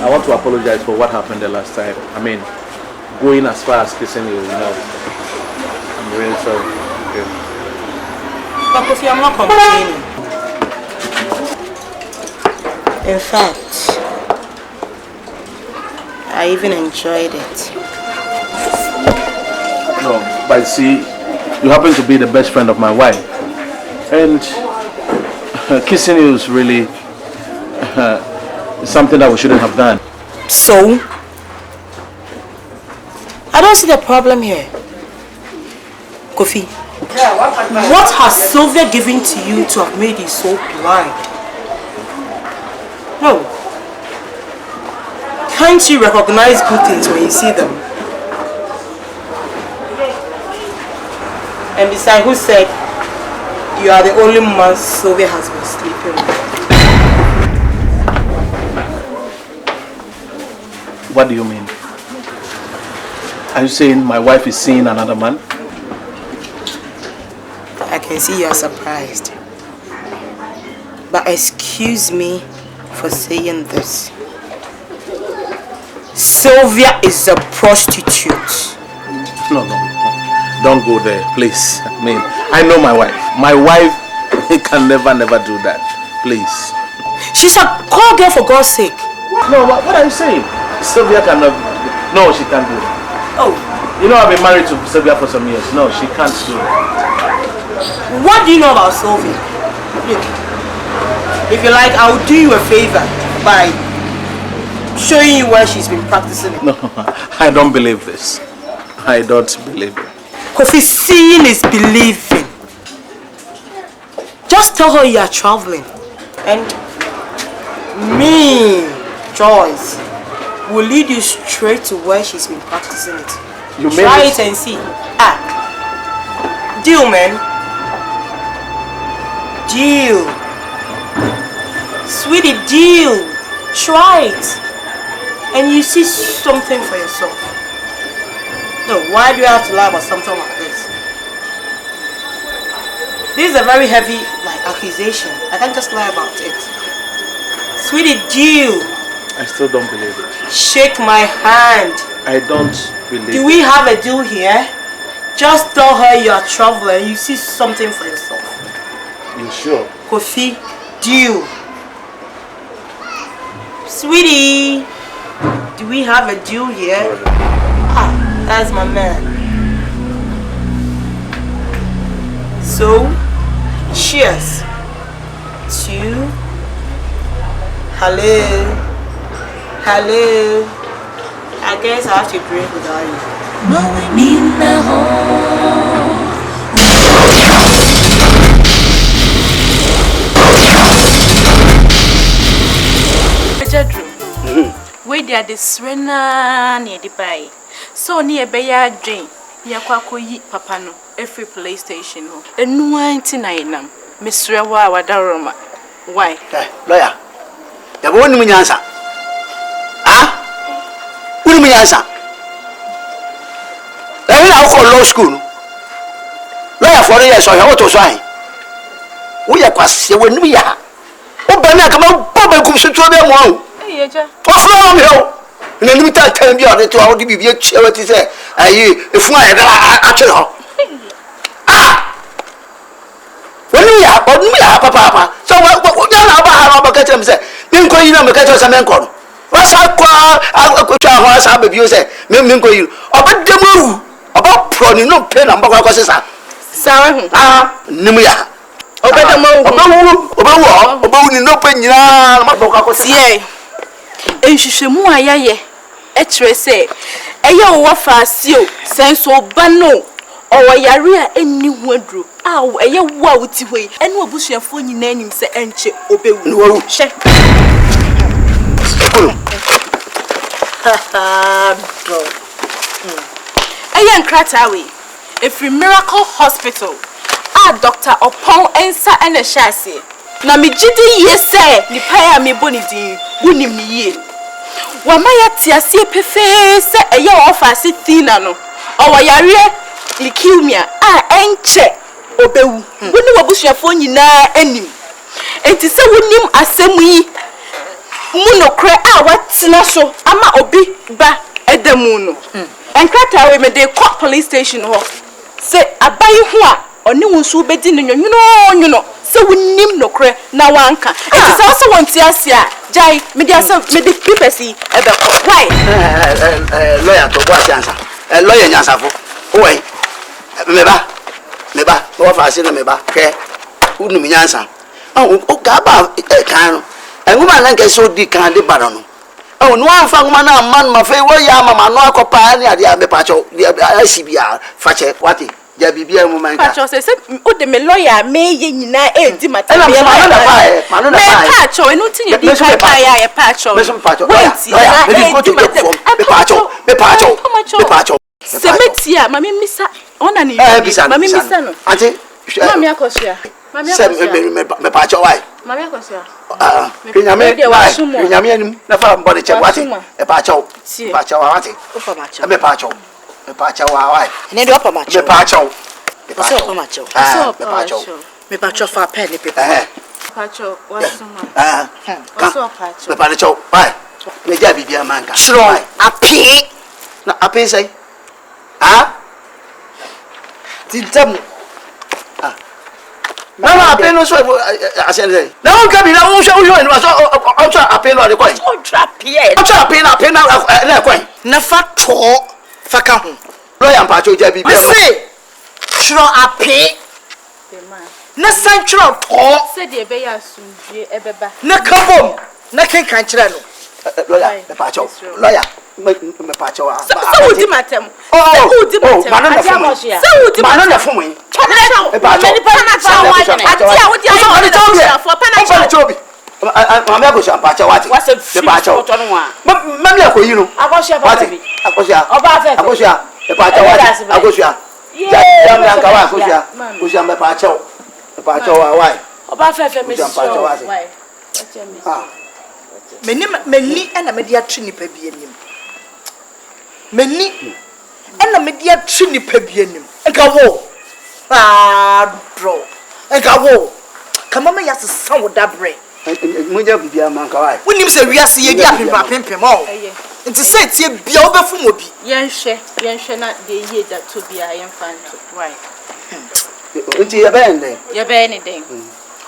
I want to apologize for what happened the last time. I mean, going as far as kissing you, I'm really sorry. Okay. But Kofi, I'm not complaining. In fact, I even enjoyed it. No, but see, you happen to be the best friend of my wife. And kissing you is really something that we shouldn't have done. So? I don't see the problem here. Kofi, what has Sylvia given to you to have made you so blind? No. Can't you recognize good things when you see them? And besides, who said you are the only man Sylvia has been sleeping with? What do you mean? Are you saying my wife is seeing another man? I can see you are surprised. But excuse me for saying this. Sylvia is a prostitute. No. Don't go there, please. I mean, I know my wife. My wife can never do that. Please. She's a call girl, for God's sake. No, what are you saying? Sylvia cannot. No, she can't do it. Oh. You know, I've been married to Sylvia for some years. No, she can't do it. What do you know about Sylvia? Look, if you like, I'll do you a favor by showing you where she's been practicing it. No, I don't believe this. I don't believe it. Kofi, seeing is believing. Just tell her you are traveling. And me, Joyce, will lead you straight to where she's been practicing it. You try it and see. Deal, man. Deal. Sweetie, deal. Try it. And you see something for yourself. No, why do you have to lie about something like this? This is a very heavy accusation. I can't just lie about it. Sweetie, deal. I still don't believe it. Shake my hand. I don't believe it. Do we have a deal here? Just tell her you are traveling. You see something for yourself. You sure? Kofi, deal. Sweetie, do we have a deal here? That's my man. So, cheers to hello. I guess I have to drink without you. Where they are the Serena near the bay. So near Bayard Jane, near Kwakoyi Papano, every police station. And no 99 Miss Rewa Wadaroma. Why? Lawyer, the one me answer. Who me answer? I will call law school. Lawyer for years or auto sign. We are quasi when we are. Oh, Bana come out, Papa comes to trouble. Oh, from you. In a limited time, you are to how to be a charity. Are you if I actually? When we are, Papa. So what about Catcham said? Then go in and catch us a man called. What's our house? I baby, you say, Mingo you. About the move about prony, no pen and Bocas. Sarah, Nimia. About the move, about no pen, yea. And she should move a ye. Etre say, a young wafa seal, sense or bano, or a yaria any wardrobe. Ah, a young wouty way, and what bush your phone name say, and che obey. Check. A young crataway, a free miracle hospital. Doctor upon answer and a chassis. Na mi jidi yes sir, ni paya mi bonidi, wuni mi ye. Wamaya tiasi pefe se eya ofa si tina no. Owa yare likimia enche obewu woni wabusuafo nyinaa anim enti se wonim asɛm yi mu no kra a watena so ama obi ba edamu no enkrata we me dey call police station ho se abai ho a oni wonso bedi no nwuno se wonim no kra na wanka enti se so wonti ase a jai me dey pipesi ebe ko why lawyer to bo asiansa lawyer nyansafo oi meba wo fa ase na meba ke unum nyansa o ga ba kan no enuma na nke so di kan de bara no o no anfa nguma na man ma fe wo ya mama no akopa ni ade a me pacho asibia fache wati ja bibia mu man ka pacho se o de me lawyer me ye nyina e di mata me pacho enu tinye di pa ya pacho me pacho se metia mami misa ona ni mami misa no ante mami akosia me pacho why mami akosia Nyame anim na fa mbode che wate e pacho wate me pacho why ne de opa macho me pacho me pacho fa pen ni paper pacho wasuma me pacho why me ja bibia manka shro api na api say tintam Mama apeno so asende. Na won ka bi na won hwe ni so o twa apeno de kwan. o trap here O twa apeno na kwan. na fa to fa ka ho Lawyer mpacho ja bi bi. se shro api na sanchro to se de be ya sunjue ebeba na kabom na kenkan kire no Lawyer mpacho. Lawyer me pacho wa. se wudi matem Mano na fumu. se wudi Mano na fumu. me pacho me pana cha wa ne atia wudi ayo for pana cha Mama ya kusha mpacho wati. Me pacho. Mama ya ko yinu. akosia Wati. Akosia. oba fe Akosia. Me pacho wati. Akosia. Ja me anka wa akosia. Akosia me pacho. Me pacho wa why? oba fe me Mpacho wati. meni ana me dia twi nipa bi anim meni ana me dia twi nipa bi anim enka wo bro enka wo kama me yas san wo dabre Muja bibia manka why? wonim se wiase ye di apempem o nti se tie bia obefu mo bi yenhwe na de ye da to bia yenfanto why Unti ya bende. ye be ni den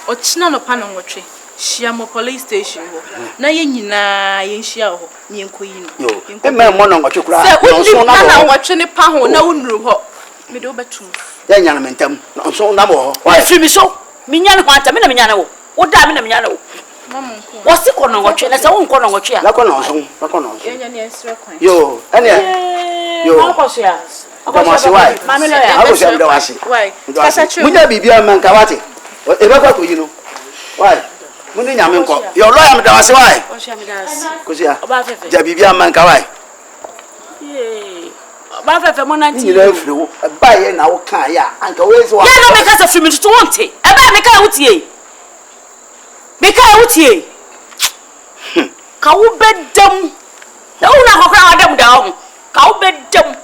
o china no pa no nwotwe shia mo police station ho na ye nyina ye nhia ho ni enkoyi no Yo. E me mo no ngotwe kura. se unni na nwotwe ne pa ho na unuru ho me de obetum Ya nyana mentam. No so na mo. wa fi mi so mi nya ne kwanta me na mi nya ne wo wo da me na mi nya ne wo mama nko wo si ko no ngotwe na se wo nko no ngotwe a La ko no so. La ko no so. ye nya ne ensre kwan Yo. Ene. Yo. akosia Akosia why? mami lo ya Akosia mda wasi. why kasa chu Muja bibia manka wati. E ba kwa ko yinu. Why? Muni nyame nko. Yo lawyer mda wasi why? o sha me das Kosia. oba fe Ja bibia manka why? oba fe mo na ti Ni na firi wo. Ba ye na wo kan ya. Anka we so wa. ya no me kasa fi mi tutu wonte e ba me ka wutie me ka wutie ka wo bedam na wo na kokra wadam da ho ka wo bedam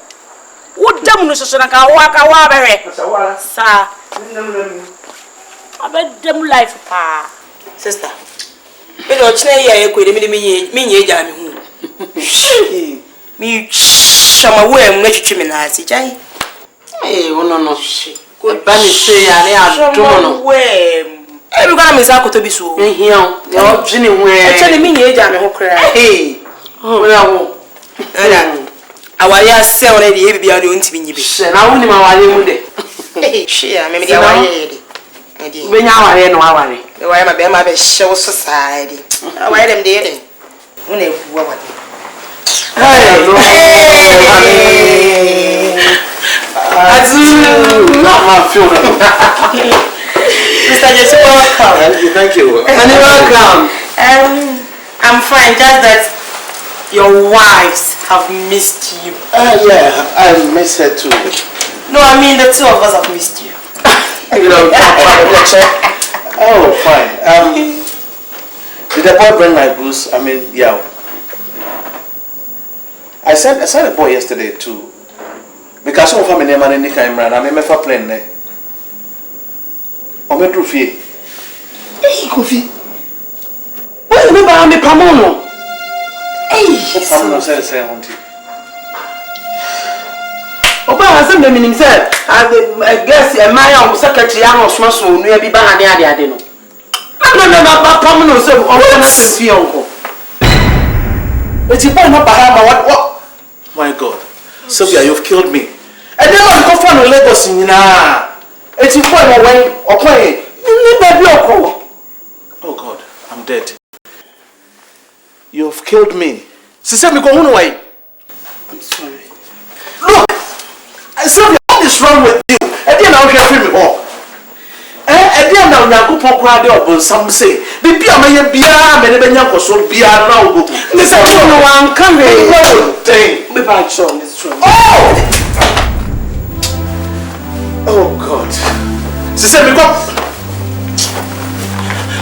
wo dam no soso na ka wa bewe sa abedam life pa Sister, me do chine ya ye kwede me de me nye ja me hu. Me shama wo em na twetwe me na ase jai. Wono no. Ko ba ni se ya ne adomo no. Wo em. E bi kwa na me za akoto bi so. Ehia, ya odwene hu E chene me nye ja me ho kra. Wo na wo. Ada. Awari ase wona de ye bibia de ontimi nyibe. Se na wo ni ma wale mu de. Shia me de awari ye de. Edi. Be nya aware no aware. Me wa ma be ma be hyew so saa di. Awari dem de ye de. Wona efu wa wade. Mr. Jesse, welcome. Thank you. Welcome. I'm fine, just that your wives have missed you. Yeah, I miss her too. No, I mean the two of us have missed you. Oh, fine. Did the boy bring my booze? I mean, yeah. I sent a boy yesterday too. Because some family name and any kind I mean, my plane there. Ometro fie. Hey, Kofi. Why me ba me pamono? Hey, Pamono say auntie. Oba hasem na minim say I guess my own secretary ahụ so nu e bi ba na ade no. No, pamono so o na fie onko. Eti boy no bahama what? My God. Sylvia, you've killed me. And then I go find Lagos in Eti boy no when okwan ni baby okwo. Oh God, I'm dead. You've killed me. Sister, me go home why? I'm sorry. Look, Sylvia, what is wrong with you? And then I'll hear me all. And then now you go for crowd or some say, the beer may be a man or so be a now. Listen, no one come here. Me back Sean is true. Oh God. Sister, me go.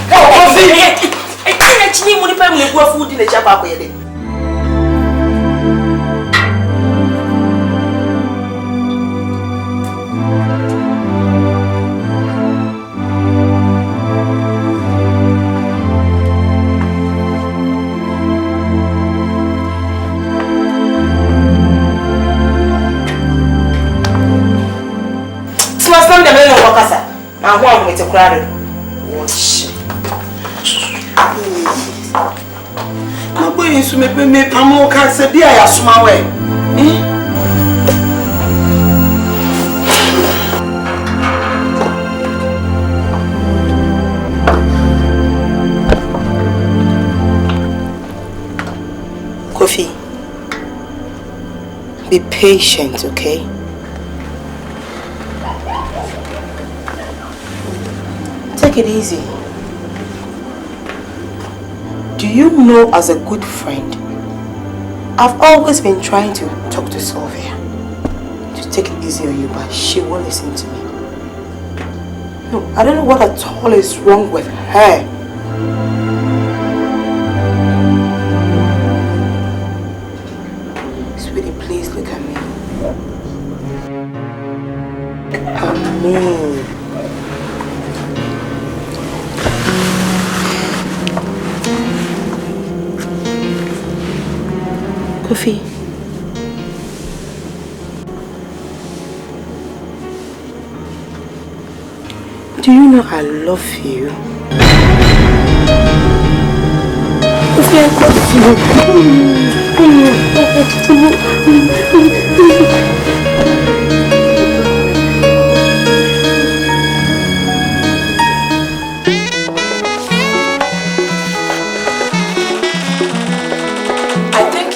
I can't actually modify my food in the chapel. I want me to cry. Watch. I'm going to make me pamo cancer. Dear, I assume way. Kofi, be patient, okay? Take it easy. Do you know, as a good friend, I've always been trying to talk to Sylvia to take it easy on you, but she won't listen to me. No, I don't know what at all is wrong with her. Sweetie, please look at me. Amen. Kofi, do you know I love you? Kofi, I love you.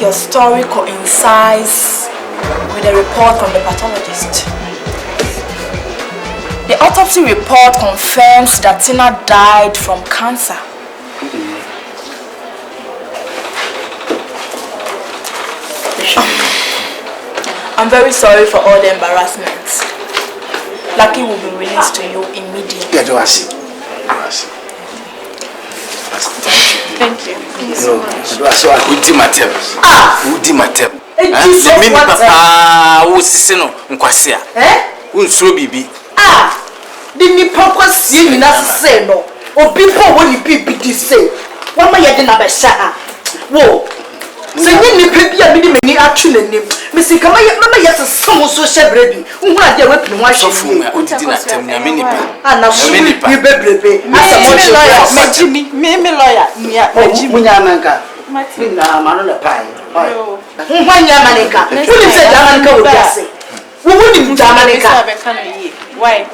Your story coincides with a report from the pathologist. The autopsy report confirms that Tina died from cancer. I'm very sorry for all the embarrassments. Lucky will be released to you immediately. Yeah, do I see? Thank you. So I would do my tip. Would do my tip. Maybe Papa was sino Nkwasia. Unso bibi. The Papa see na say no. Obi po woni bibi di say. Wama ye de na be sha. Wo. Se ni pebi a me di mani atwe nanim. Me se kama ye mama ye so so shebre bi. Hu ade we pin wa so fu me odidi na tem na me nipa. Na fu you bebrebe. Asa mo me lawyer. Munya manka. Na manu le pai. Munya manka. Woni se Jamanica wo biase. Woni Jamanica. Why?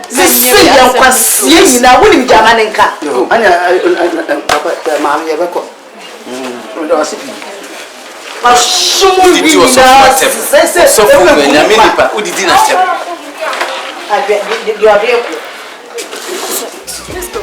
Sisi ya kwasie nyina woni Jamanica. Anya papa mama ye beko. Ndo asibi. Assumu bi na se so fu me na me nipa odidi na tem. You are there. Let's go.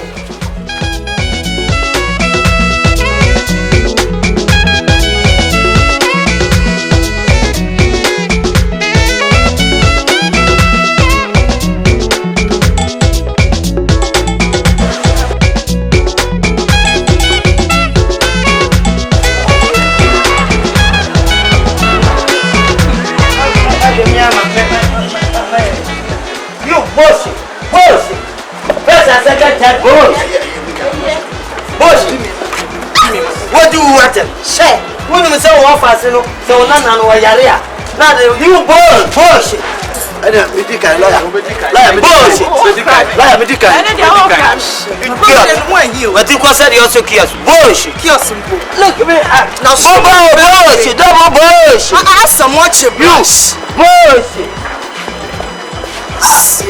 a second time, boss. Boss, what do you want? Say, when you say off as you know, so none of our area. Now you boss. I don't medical lawyer. Bullshit. Lawyer medical. What you said you also kios. Bullshit. Look me now. Bullshit. Double bullshit. I ask some much abuse. Bullshit.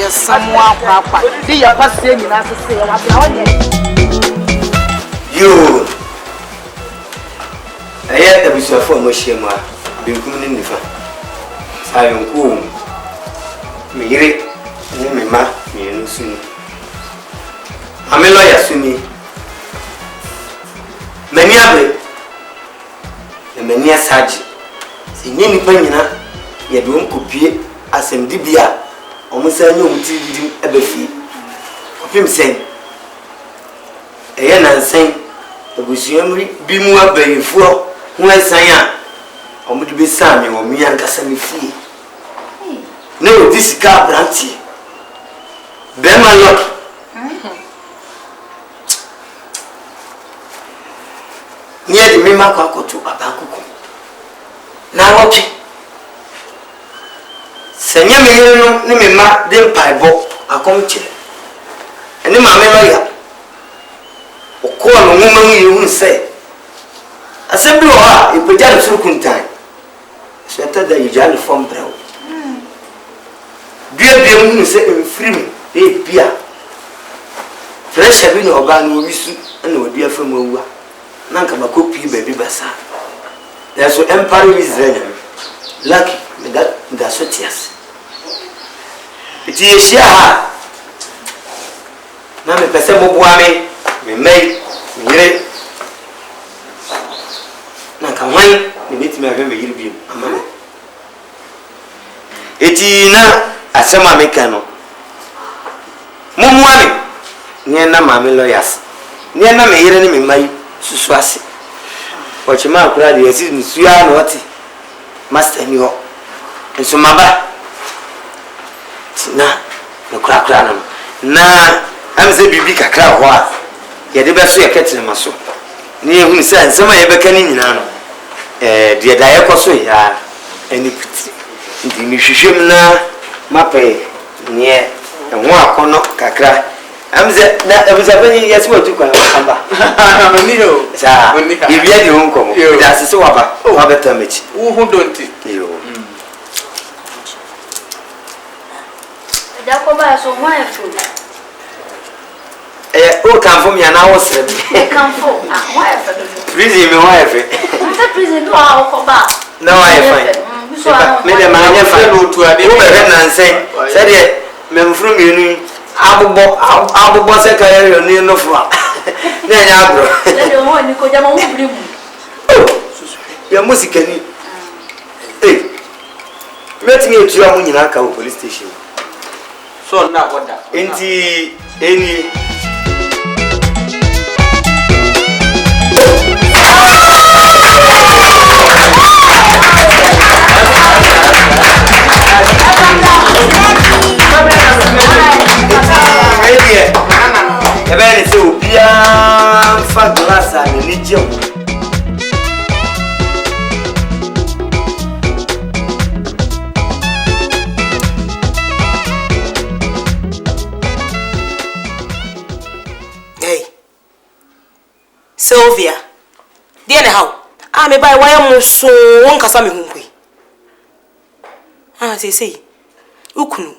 Yes, someone papa. Do you pass saying you have to say you. I had a visa for Moshima. Been coming in the fan. I am cool. Me yire ni me ma me nu suni ame lawyer suni mani abre na mani asaji se nyini pa nyina ye de on kopie asem dibia omo sa nya on ti di abafi kopim sen eye nansen abusuamri bi mu abayifuo hu asan a omo de be sa me o mi ankasa me fie. No, this guy branty. Bema lock. Near the Mima Quaco to Abacuco. Now, okay. Senya me, no, Mima, then pie bob, a comche. And then my lawyer. Or call a woman you won't say. Assembly or you put down a circle time. So I thought that you jolly from brown. Bia mu se enfrim e bia fresh abi no oba no wisu na odi afam awua na nka makopi ba bi basa na so empire Israel lucky me that so tias iti yeshia ha na me pese mo bua me mai me yire na ka wan me bitime ave me yire bi amana iti na asema mekano mumuame nie na mame lawyers nie na me yire ni me mai susu ase ochima akura de yesi nsuya na oti master ni ho enso maba na kura na amze bibi kakra ho a ye de beso ye ketene maso ni ehunu se nsema ye beka ni nyina no de da ye koso ya eni kuti ndi mi hwehwem na mape nie enwo akono kakra amze na amze bani yesi watu kwa amba amaniyo sa ibia di honko da sese waba wabeta mechi wo hu donti yo da ko ba so mwa efu o kan fo mi ana wo sere kan fo mwa efu prison me wa efe nta prison do a ko ba na wa efe me de ma nya fa no tu ade wo be nansen se de me mfuru mi nu abubo se ka yo ni no fo na nya agro de wo ni ko jama wo bri mu ya musika ni meti etu amu nyina ka police station so na boda enti eni se obia fa glass a ni je wo hey Sylvia dia ne how me bai wa mo so won kasa me hunkui sei ukunu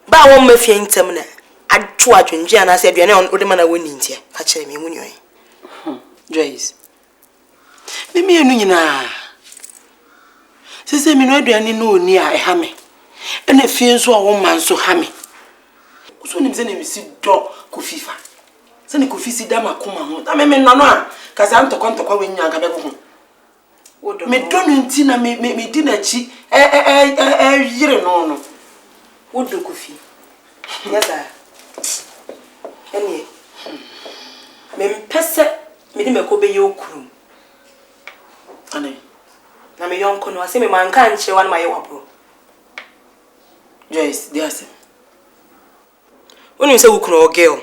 ba won mafia ntem na atu adwenje ana se aduane on odema na woni ntia ka kire me mu nyoy Joyce me enu nyina sese me no aduane no oni a eha me ena fie nso a wo man so ha me so nim se na misi do kofifa se ni kofi si da makoma ho ta me no no a ka sa ntokwa wenya ga be ho me do no nti na me di na chi yire no wodo kofi yaza eni me mpese me di meko be yokuru ane na me yonko no ase me manka nche wan ma ye wabro Joyce diase When you say we can girl.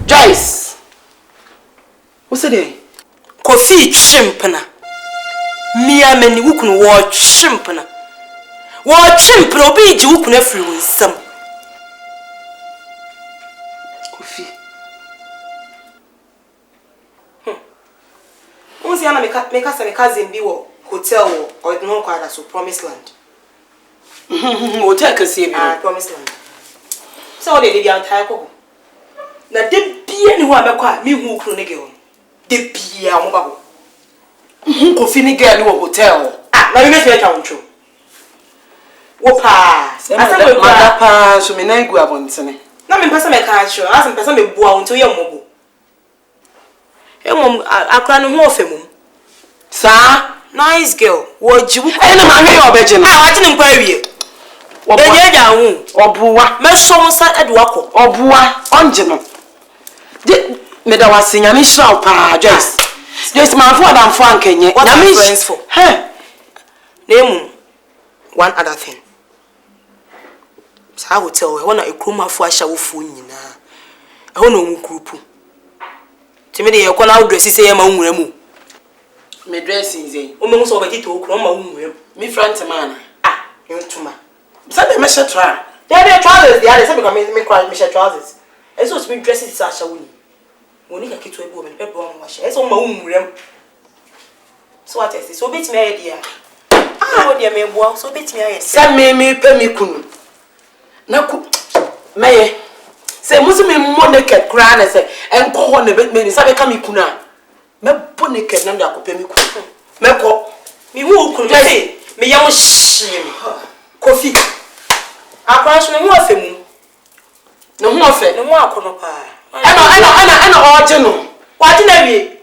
Joyce. What's it? Coffee chimpana. Mia many who can watch chimpana. Watch chimpana be you can every some. Coffee. Who's the other make us a cousin be hotel or no quite as promised land? Hotel can see promised land. So they did the entire couple. Now, they be anyone but me who could girl. They be a mobile. Who fini girl in hotel? Ah, now you make me a country. Whopa. I said, Papa, so me go about Sunday. Now, me person make a show. I ask person me bow into your mobile. Hey, mom, I can't know of him. Sir, nice girl. What you? I know my real bedroom. I didn't query. Obuwa me so sa edwako obuwa onjeno de me da wasenya ni shraw pa Joyce Joyce man for adam for ankenye what are friends for name one other thing sa hotel we na ekroma fo ahya wo fu nyina e ho na mu group ti me de ye kona dress say ye ma nwura mu me dressing say o me nso obeti to okro ma nwura me front man yentuma Sabe me she try. There trousers, the other say because me cry me she trousers. And so me dresses is asha woni. Woni ka kitu ebo me pebo am washe. E so ma wumrem. So what is so bit me idea. Wo dia me boa so bit me ayese. Say me pe me kunu. Na ku meye. Say musu me mo naked kra na say enko ho na bet me ni sabe ka me kunu a. Me bo naked na me akope me kunu. Me ko me wu kunu say me yam shim. Coffee. Akwanso no afemu. No ho afe. No mo akono pa. Ana oje no. Waje na wie.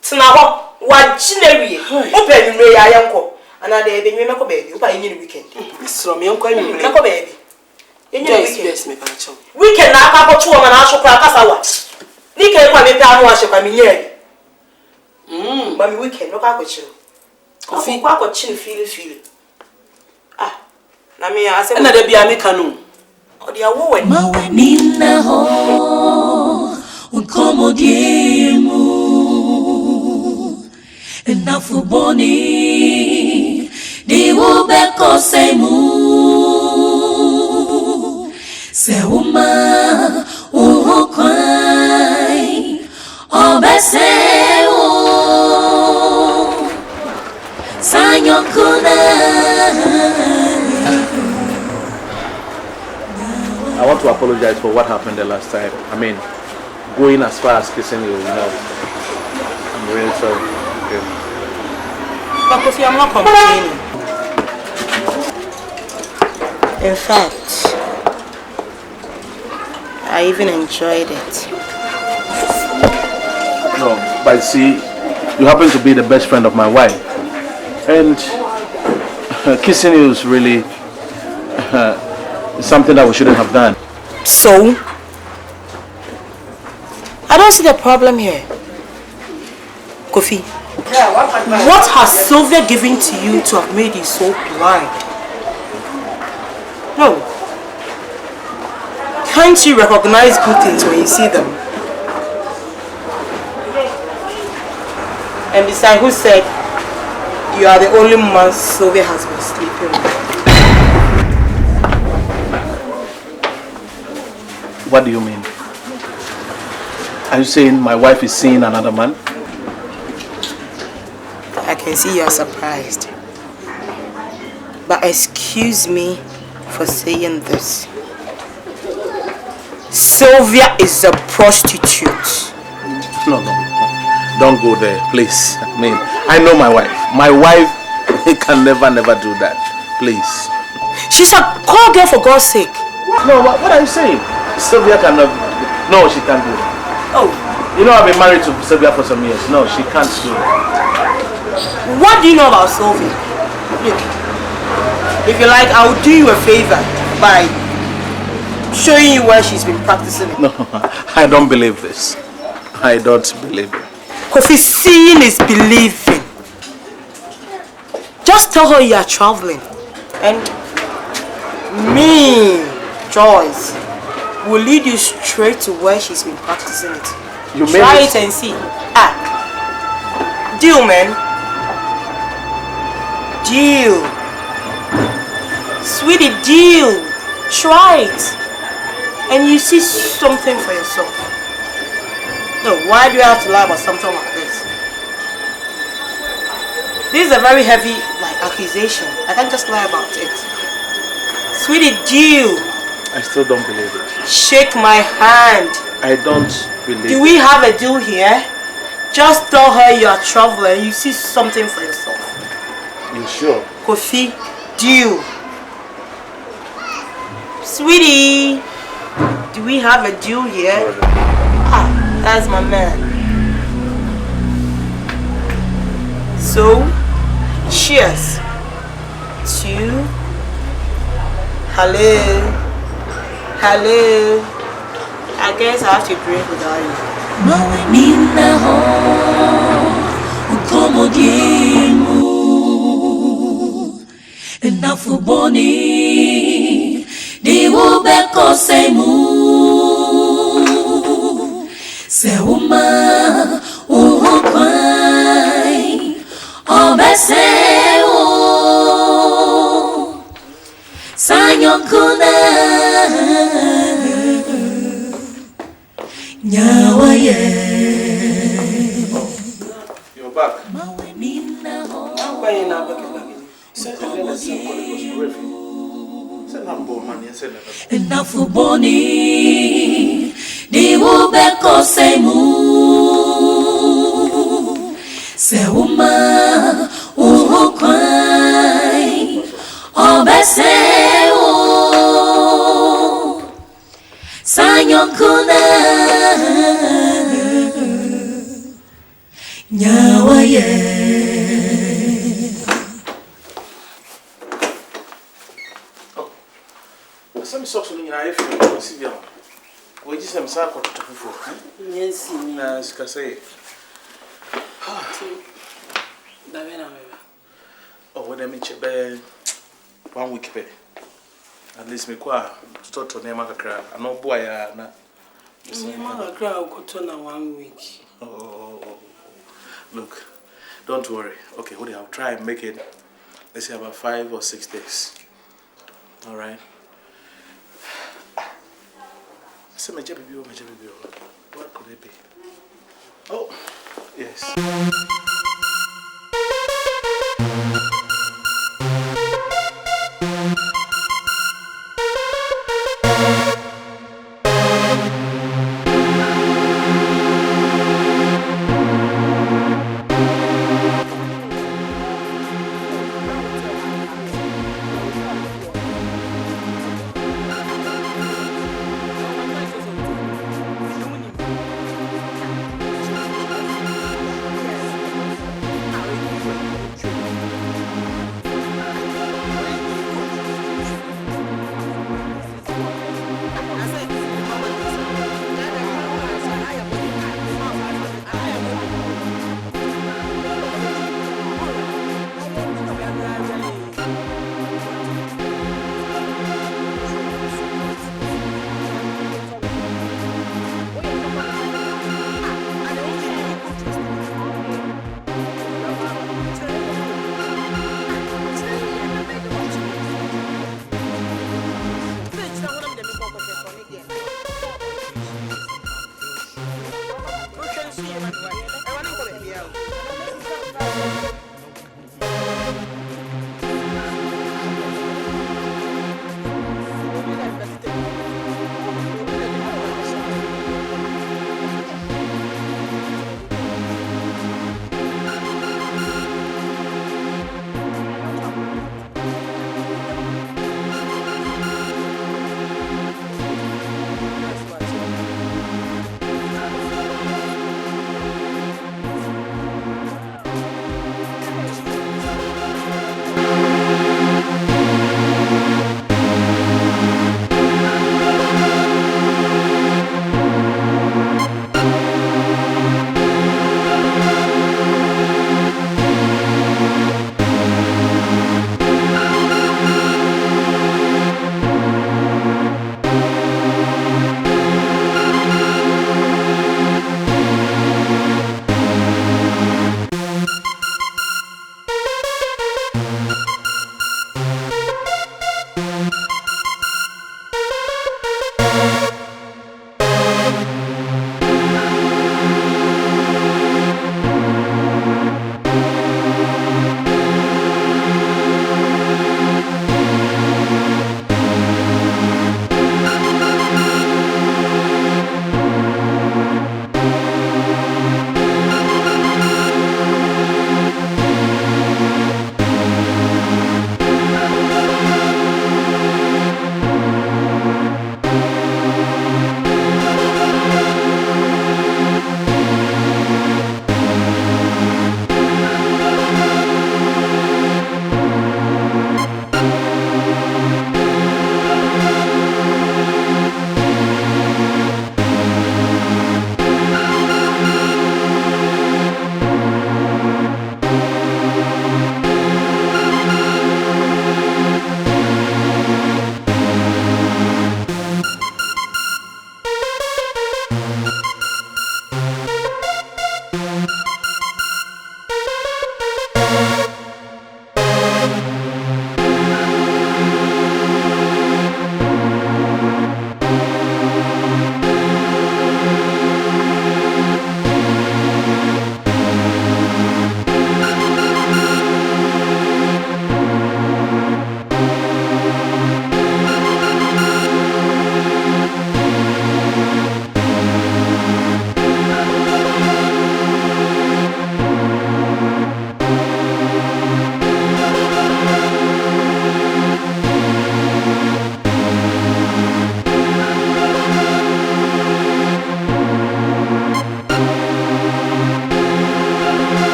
Tena ho. Waje na wie. O pa nwure ya yenko. Ana da ebe nwure meko baby. O pa yin ni weekend. So me yenko nwure. Meko baby. Yin ni weekend. Yes, me pa cho. Weekend na aka ko tuwo ma na aso kwa kasa wa. Ni ke kwa me pa no ahye kwa me nya. Ba mi weekend no ka ko chiro. Coffee kwa ko chin feel. Ah. Na me ase na da bia me kanu o dia wo we Mawenina ho unkomodiemu enafuboni di ubeko semu seuma uhukwai obeseo sanyokuna. I want to apologize for what happened the last time. I mean, going as far as kissing you, I'm really sorry. Okay. But Kofi, I'm not complaining. In fact, I even enjoyed it. No, but see, you happen to be the best friend of my wife. And kissing you is really something that we shouldn't have done. So? I don't see the problem here. Kofi, what has Sylvia given to you to have made you so blind? No. Can't you recognize good things when you see them? And besides, who said you are the only man Sylvia has been sleeping with? What do you mean? Are you saying my wife is seeing another man? I can see you are surprised. But excuse me for saying this. Sylvia is a prostitute. No. Don't go there, please. I mean, I know my wife. My wife can never do that. Please. She's a call girl for God's sake. No, what are you saying? Sylvia cannot. No, she can't do it. Oh. You know, I've been married to Sylvia for some years. No, she can't do it. What do you know about Sylvia? Look, if you like, I'll do you a favor by showing you where she's been practicing it. No, I don't believe this. I don't believe it. Kofi, seeing is believing. Just tell her you are traveling. And me, Joyce, will lead you straight to where she's been practicing it. You try it and see. Deal, man. Deal. Sweetie, deal. Try it. And you see something for yourself. No, why do you have to lie about something like this? This is a very heavy accusation. I can't just lie about it. Sweetie, deal. I still don't believe it. Shake my hand. I don't believe Do we have a deal here? Just tell her you are traveling. You see something for yourself. You sure? Kofi, deal. Sweetie, do we have a deal here? That's my man. So, cheers to hello. I guess I have to drink without you. You're back. Some socks on your iPhone. We just have some to before. Yes, As I say. Oh, when I meet you, 1 week. At least me qua start to name a crowd. I know boy. My crowd got on 1 week. Oh, look, don't worry. Okay, what I'll try and make it. Let's say about 5 or 6 days. All right. So my baby, what could it be? Oh, yes.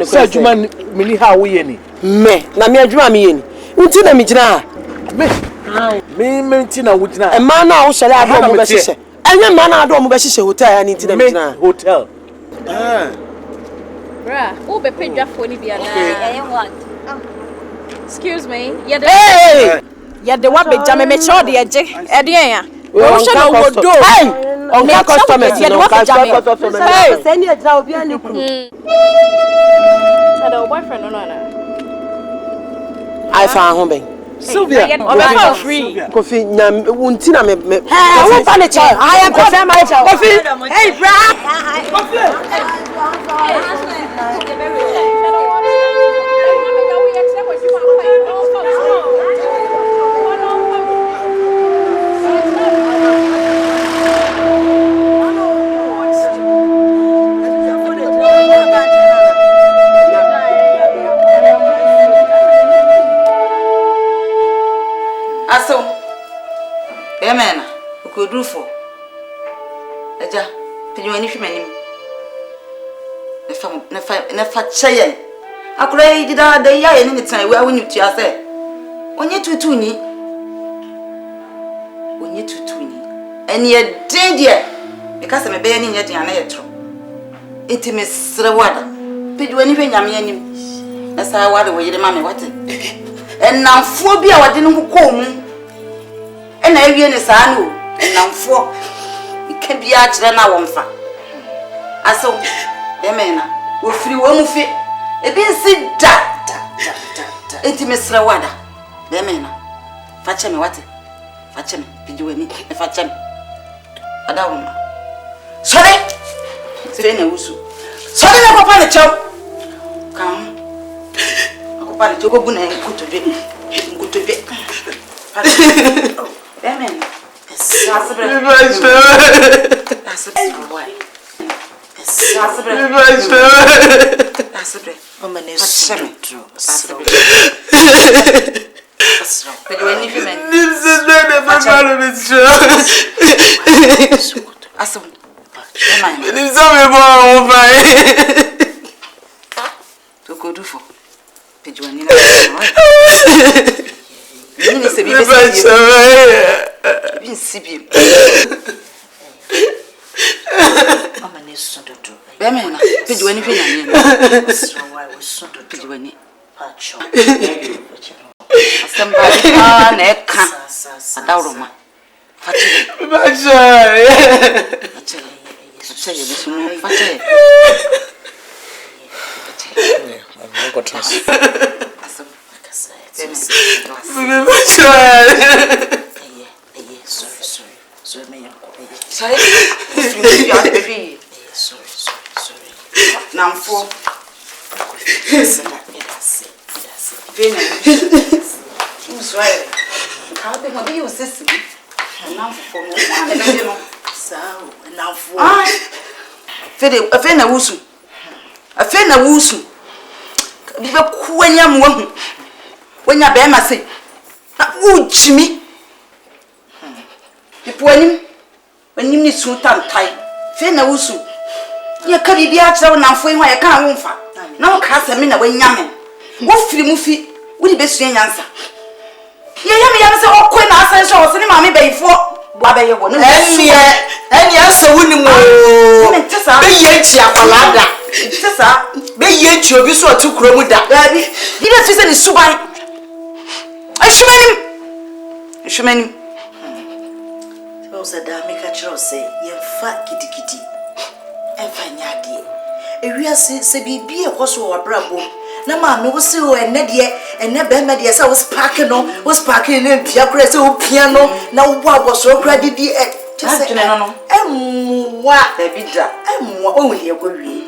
Say adwuma mini ha wo ye ni. Me na me adwuma me ye ni. Nti na me gina. Me nti na wo gina. E ma na wo shere adom mo be hihye. Enye ma na adom mo be hihye hotel ya ni nti na me gina. Hotel. Bra, who be paid draft for ni bia na? What? Excuse me. Yeah, hey! Yeah, the one be jam me sure the eje. E de ya. O sha no wodo. Hey! On ka customers yeah, the one be jam. Hey! Say ni ejra obi ani kunu. Ada boyfriend no na. I found home ben. Sylvia, I'm free. Kofi nyam wunti na me. Hey, wo pa ne che. I am Kofi my che. Kofi. Hey, bra. Aso. Emena, ukodrufo. Eja, penyuani hwemanim. Nefa cheyen. Akura yi dida da ya ye ne tan we awoni tua se. Onye tutuni. Onye tutuni. Eni e den de. Because me be ye ne nya den na ye tro. Enti me srewada. Penyuani hwenyame anim. Na sa wade wo yire ma me wate. Enamfo bi a wade no ko mu. Ena awie ne saa no. Enamfo. Ika bi a kire na wo mfa. Aso, emena, wo firi wo mu fi. Ebi nsi da. Enti mesra wada. Emena. Fache me wate. Fache me bidiweni. E fache me. Ada wo ma. Sore. Sire na wusu. Sore na papa ne chaw. Kan. Akoppa ne chogo bu na nkutodwe. Nkutodwe. Emena. That's Bemena, pejuani fenya nyene. Why was so pejuani. Pacho. Asamba na eka. Adawroma. Afena wusu. Afena wusu. Bibe kuwenya mwahu. Wenya bema se. Na uchimi. Ipuanim. Wanim ni sutan tai. Fena wusu. Ya kabibi acha na mfo enwa ya kan wonfa. Na wo ka se me na wanyame. Wo firi mu fi. Wo di besu nyansa. Ye yame yame se okwe na asan so wo se ni maame bayifo. Wabe ye wo no. Eni asa wuni mo. Be ye chi akwalada. Tesa. Be ye chi obi so otu kuro mu da. Gabi. Yi be fi se ni suban. Shumanim. So da make a chiro say ye fa kitikiti. Enfa nyade. Ewia se bibi e koso wo brabo. Na ma me wo se o enne be me de se wo spark no, wo spark ni pia kura se wo pia no, na wo aboso kura didi e. Tese no. Emwa da bidra. Emwa o hu ye ko wie.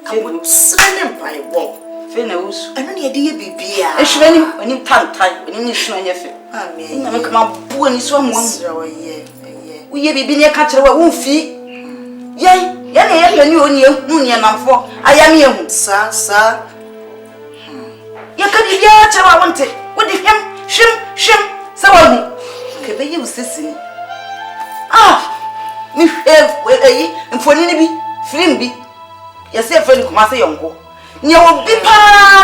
Awo sene mpai wo. Fena wusu. Eno ne de ye bibia. Shumanim, onim tantai, onim ni shuna ye fe. Amen. Na me kama bu ani so amwa. Ye. Uye bibi ne ka kire wa wonfi. Ye na ye pani oni ehu ne namfo. Aya me ehu. Sa. Ye ka bibi a kire wa wonte. Wo di hwem se wa hu. Ke be ye usisi. Ni eyi mfoni ni bi, film bi. Ye se foni kuma se yonko. Nye wo bi pa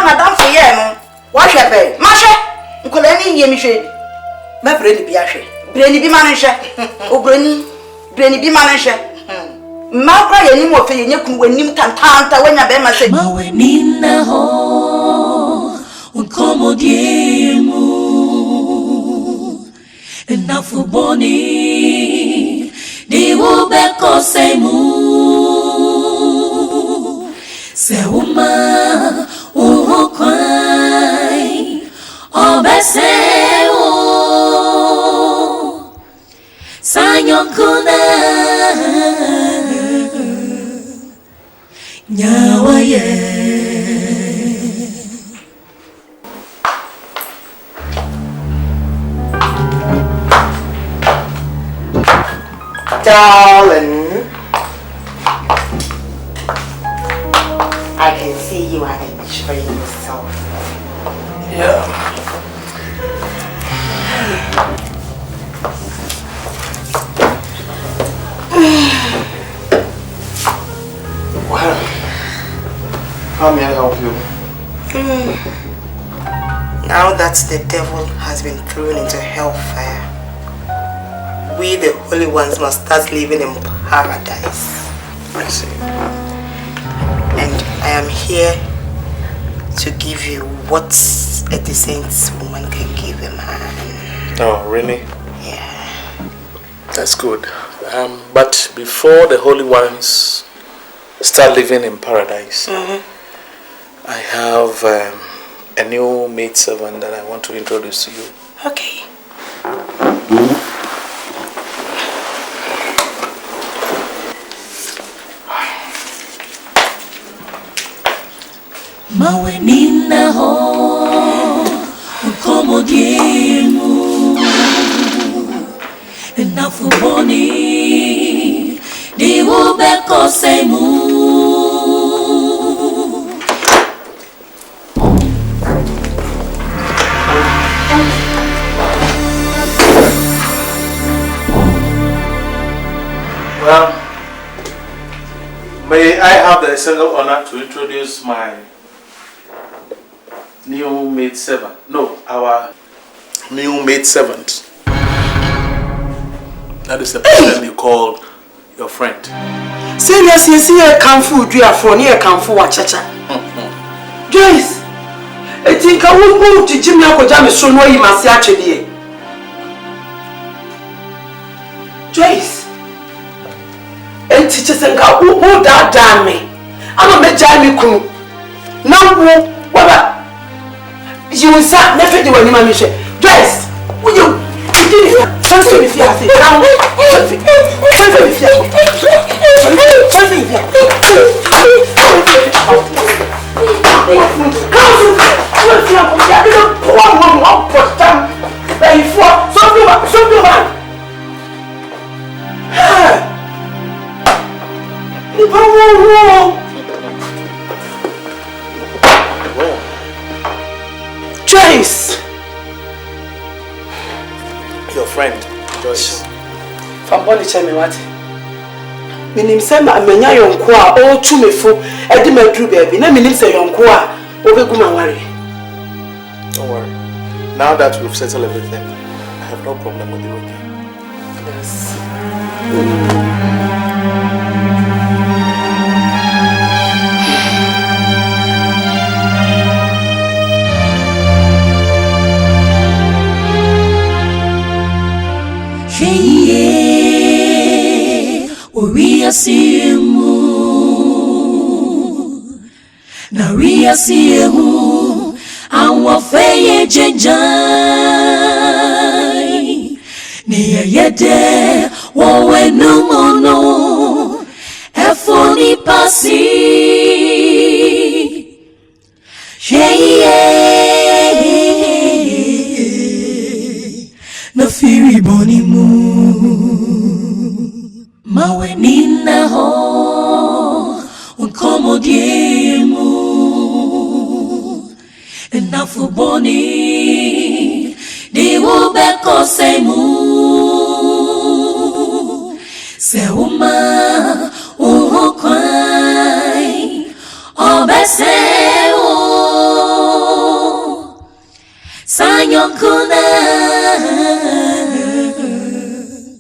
na damfo ye no. Wa hwe be. Ma hwe. Nkola ni ye mi hwe bi. Ma breni bi ahwe. Breni bi manhwe. Breni bi manhwe. Makra ye ni mo fe ye nyekunu wanim tantanta wanya be ma se. Mawenina ho unkomodiemu enafuboni diwube kosemu seuma uhukwai obeseo sanyokuna nyawaye. Darling, I can see you are enjoying yourself. Yeah. Well, how may I help you? Now that the devil has been thrown into hellfire, we the holy ones must start living in paradise. I see. And I am here to give you what a decent woman can give a man. Oh, really? Yeah. That's good. But before the holy ones start living in paradise, I have a new maidservant that I want to introduce to you. Okay. Mawenina ho unkomodiemu enafuboni diwube kosemu. Well, may I have the single honor to introduce my new maid servant? No, our new maid servant. That is the person you call your friend. Seriously, see a kamfu do for near kamfu wachacha. Joyce, I think I won't go to Jimmy Akojami so no you must actually. Joyce. And teachers and go, who that damn me? I'm a Jamie Coon. Now, what? You will start never do any mammy. Joyce, will you? Something if you have it. Joyce! Your friend, Joyce. From Bonnie Chemi, what? Minim say ma menya yonko a o tumefo e de madru baby na minim say yonko a obegu ma ware. Don't worry. Now that we've settled everything, I have no problem with you again. Yes. We see mu na we see mu anwa feye jejai ni yede wo wenu mono efoni pasi na firi boni mu mawe nina ho uncomodiemu enafu boni di ubeko semu se uma uhukwai obeseo sanyo kuna